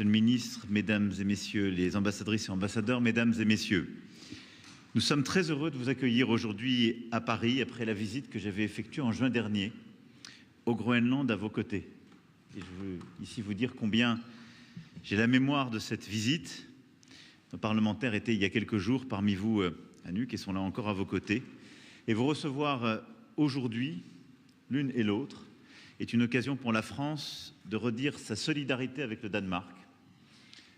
Monsieur le ministre, Mesdames et Messieurs les ambassadrices et ambassadeurs, Mesdames et Messieurs, nous sommes très heureux de vous accueillir aujourd'hui à Paris après la visite que j'avais effectuée en juin dernier au Groenland à vos côtés. Et je veux ici vous dire combien j'ai la mémoire de cette visite. Nos parlementaires étaient il y a quelques jours parmi vous à Nuuk et sont là encore à vos côtés. Et vous recevoir aujourd'hui, l'une et l'autre, est une occasion pour la France de redire sa solidarité avec le Danemark,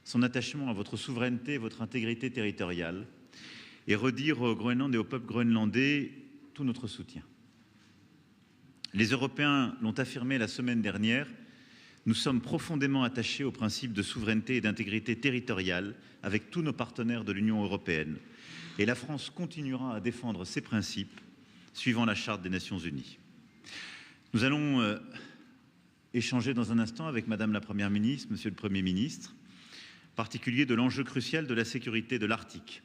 son attachement à votre souveraineté et votre intégrité territoriale, et redire au Groenland et au peuple groenlandais tout notre soutien. Les Européens l'ont affirmé la semaine dernière, nous sommes profondément attachés au principe de souveraineté et d'intégrité territoriale avec tous nos partenaires de l'Union européenne. Et la France continuera à défendre ces principes suivant la Charte des Nations Unies. Nous allons échanger dans un instant avec Madame la Première ministre, Monsieur le Premier ministre, en particulier de l'enjeu crucial de la sécurité de l'Arctique.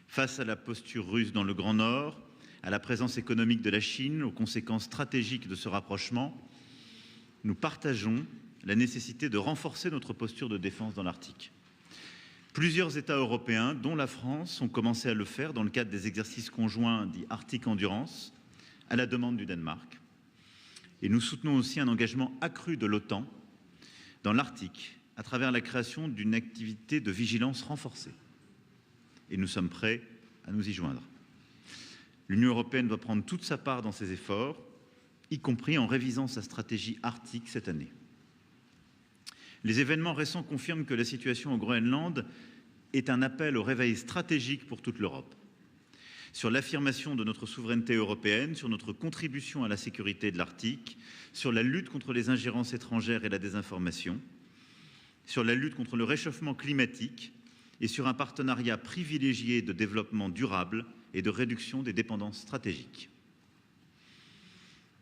Face à la posture russe dans le Grand Nord, à la présence économique de la Chine, aux conséquences stratégiques de ce rapprochement, nous partageons la nécessité de renforcer notre posture de défense dans l'Arctique. Plusieurs États européens, dont la France, ont commencé à le faire dans le cadre des exercices conjoints dits Arctic Endurance, à la demande du Danemark. Et nous soutenons aussi un engagement accru de l'OTAN dans l'Arctique à travers la création d'une activité de vigilance renforcée. Et nous sommes prêts à nous y joindre. L'Union européenne doit prendre toute sa part dans ces efforts, y compris en révisant sa stratégie arctique cette année. Les événements récents confirment que la situation au Groenland est un appel au réveil stratégique pour toute l'Europe. Sur l'affirmation de notre souveraineté européenne, sur notre contribution à la sécurité de l'Arctique, sur la lutte contre les ingérences étrangères et la désinformation, sur la lutte contre le réchauffement climatique et sur un partenariat privilégié de développement durable et de réduction des dépendances stratégiques.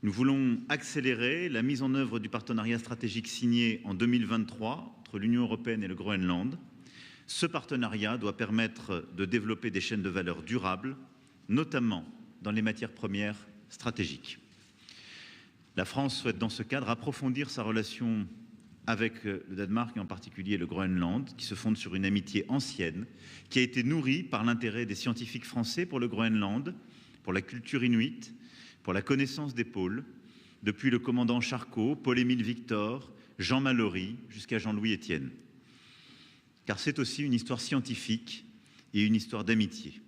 Nous voulons accélérer la mise en œuvre du partenariat stratégique signé en 2023 entre l'Union européenne et le Groenland. Ce partenariat doit permettre de développer des chaînes de valeur durables, notamment dans les matières premières stratégiques. La France souhaite dans ce cadre approfondir sa relation avec le Danemark et en particulier le Groenland, qui se fonde sur une amitié ancienne, qui a été nourrie par l'intérêt des scientifiques français pour le Groenland, pour la culture inuite, pour la connaissance des pôles, depuis le commandant Charcot, Paul-Émile Victor, Jean Mallory, jusqu'à Jean-Louis Étienne. Car c'est aussi une histoire scientifique et une histoire d'amitié.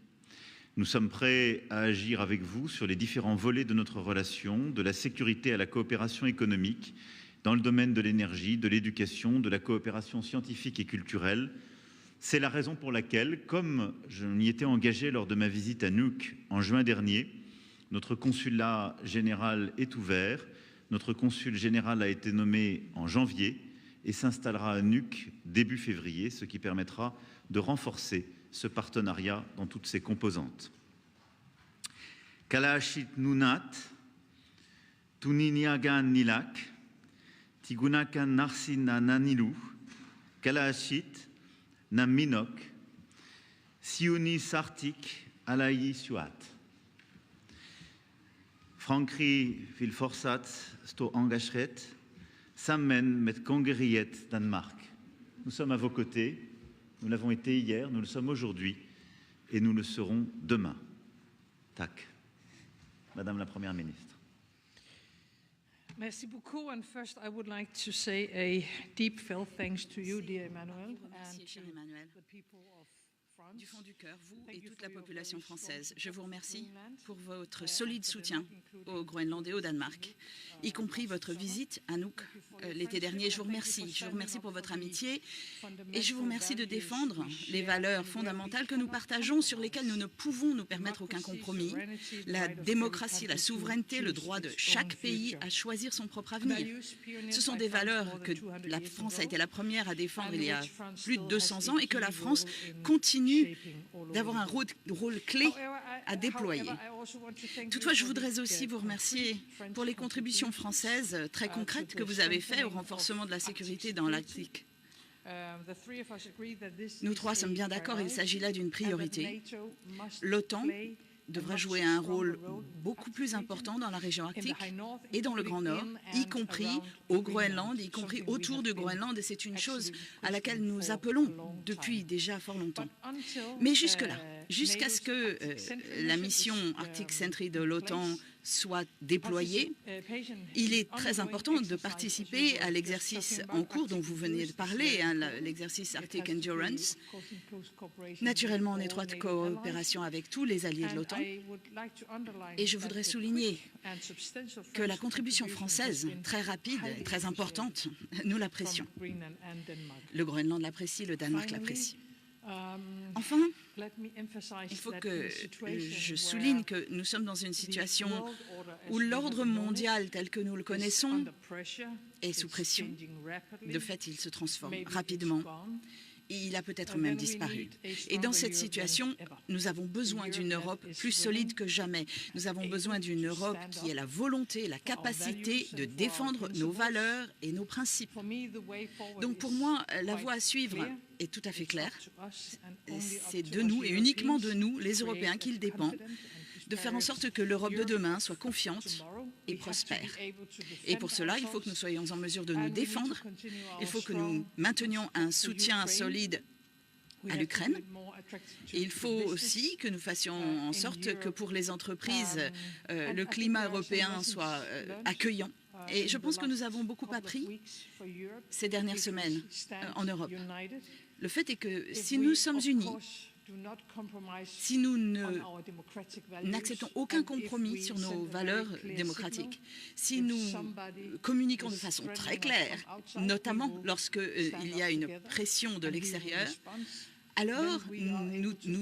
Nous sommes prêts à agir avec vous sur les différents volets de notre relation, de la sécurité à la coopération économique, dans le domaine de l'énergie, de l'éducation, de la coopération scientifique et culturelle. C'est la raison pour laquelle, comme je m'y étais engagé lors de ma visite à Nuuk en juin dernier, notre consulat général est ouvert. Notre consul général a été nommé en janvier et s'installera à Nuuk début février, ce qui permettra de renforcer ce partenariat dans toutes ses composantes. Kalashit Nunat, Tuniniagan Nilak, Tigunakan Narsina Nanilu, Kalashit Naminok, Siuni Sartik Alayi Suat. Frankri vil fortsatt stå engasjert sammen med kongeriet Danemark. Nous sommes à vos côtés, nous l'avons été hier, nous le sommes aujourd'hui et nous le serons demain. Tack. Madame la Première ministre. Merci beaucoup. And first, I would like to say a deep felt thanks to you, dear Emmanuel, Merci, cher Emmanuel. Du fond du cœur, vous et toute la population française, je vous remercie pour votre solide soutien au Groenland et au Danemark, y compris votre visite à Nuuk l'été dernier. Je vous remercie pour votre amitié et je vous remercie de défendre les valeurs fondamentales que nous partageons, sur lesquelles nous ne pouvons nous permettre aucun compromis. La démocratie, la souveraineté, le droit de chaque pays à choisir son propre avenir. Ce sont des valeurs que la France a été la première à défendre il y a plus de 200 ans et que la France continue d'avoir un rôle clé à déployer. Toutefois, je voudrais aussi vous remercier pour les contributions françaises très concrètes que vous avez faites au renforcement de la sécurité dans l'Arctique. Nous trois sommes bien d'accord, il s'agit là d'une priorité. L'OTAN devra jouer un rôle beaucoup plus important dans la région arctique et dans le Grand Nord, y compris au Groenland, y compris autour du Groenland, et c'est une chose à laquelle nous appelons depuis déjà fort longtemps. Mais jusque-là, jusqu'à ce que la mission Arctic Sentry de l'OTAN soit déployée, il est très important de participer à l'exercice en cours dont vous venez de parler, hein, l'exercice Arctic Endurance, naturellement en étroite coopération avec tous les alliés de l'OTAN. Et je voudrais souligner que la contribution française, très rapide et très importante, nous l'apprécions. Le Groenland l'apprécie, le Danemark l'apprécie. Enfin, il faut que je souligne que nous sommes dans une situation où l'ordre mondial tel que nous le connaissons est sous pression. De fait, il se transforme rapidement. Il a peut-être même disparu. Et dans cette situation, nous avons besoin d'une Europe plus solide que jamais. Nous avons besoin d'une Europe qui ait la volonté, la capacité de défendre nos valeurs et nos principes. Donc pour moi, la voie à suivre est tout à fait claire. C'est de nous et uniquement de nous, les Européens, qu'il dépend, de faire en sorte que l'Europe de demain soit confiante et prospère. Et pour cela, il faut que nous soyons en mesure de nous défendre. Il faut que nous maintenions un soutien solide à l'Ukraine. Et il faut aussi que nous fassions en sorte que pour les entreprises, le climat européen soit accueillant. Et je pense que nous avons beaucoup appris ces dernières semaines en Europe. Le fait est que si nous sommes unis, si nous n'acceptons aucun compromis sur nos valeurs démocratiques, si nous communiquons de façon très claire, notamment lorsqu'il y a une pression de l'extérieur, alors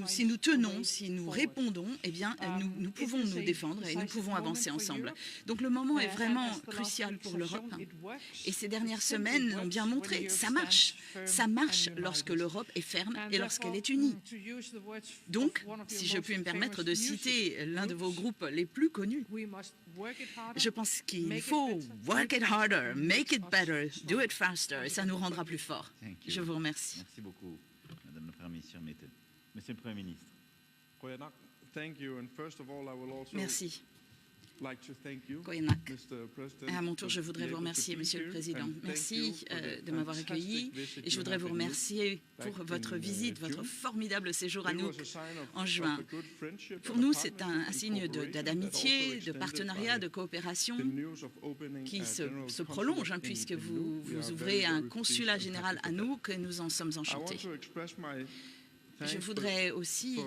si nous tenons, si nous répondons, eh bien, nous pouvons nous défendre et nous pouvons avancer ensemble. Donc le moment est vraiment crucial pour l'Europe. Et ces dernières semaines l'ont bien montré. Ça marche. Ça marche lorsque l'Europe est ferme et lorsqu'elle est unie. Donc, si je puis me permettre de citer l'un de vos groupes les plus connus, je pense qu'il faut work it harder, make it better, do it faster, et ça nous rendra plus forts. Je vous remercie. Merci beaucoup, Madame la Première ministre. Monsieur le Premier ministre. Merci. Koyenak. À mon tour, je voudrais vous remercier, Monsieur le Président. Merci de m'avoir accueilli et je voudrais vous remercier pour votre visite, votre formidable séjour à Nuuk en juin. Pour nous, c'est un signe d'amitié, de partenariat, de coopération qui se prolonge, hein, puisque vous ouvrez un consulat général à Nuuk et nous en sommes enchantés. Je voudrais aussi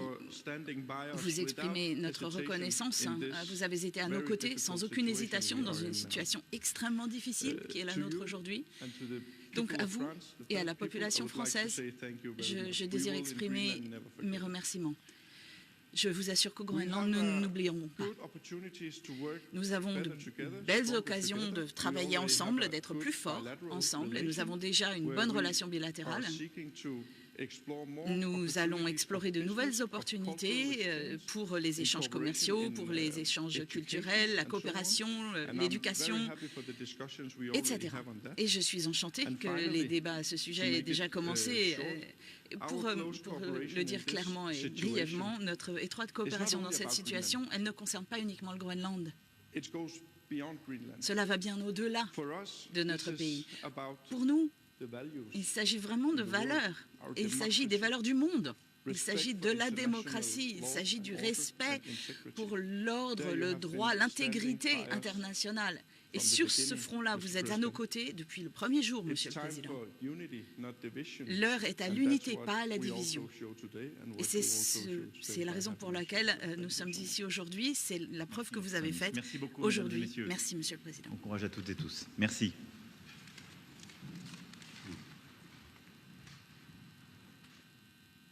vous exprimer notre reconnaissance. Vous avez été à nos côtés sans aucune hésitation dans une situation extrêmement difficile qui est la nôtre aujourd'hui. Donc à vous et à la population française, je désire exprimer mes remerciements. Je vous assure qu'au Groenland, nous n'oublierons pas. Nous avons de belles occasions de travailler ensemble, d'être plus forts ensemble, et nous avons déjà une bonne relation bilatérale. Nous allons explorer de nouvelles opportunités pour les échanges commerciaux, pour les échanges culturels, la coopération, l'éducation, etc. Et je suis enchantée que les débats à ce sujet aient déjà commencé. Pour le dire clairement et brièvement, notre étroite coopération dans cette situation, elle ne concerne pas uniquement le Groenland. Cela va bien au-delà de notre pays. Pour nous, il s'agit vraiment de valeurs. Il s'agit des valeurs du monde. Il s'agit de la démocratie. Il s'agit du respect pour l'ordre, le droit, l'intégrité internationale. Et sur ce front-là, vous êtes à nos côtés depuis le premier jour, Monsieur le Président. L'heure est à l'unité, pas à la division. Et c'est la raison pour laquelle nous sommes ici aujourd'hui. C'est la preuve que vous avez faite aujourd'hui. Merci, Monsieur le Président. Bon courage à toutes et tous. Merci.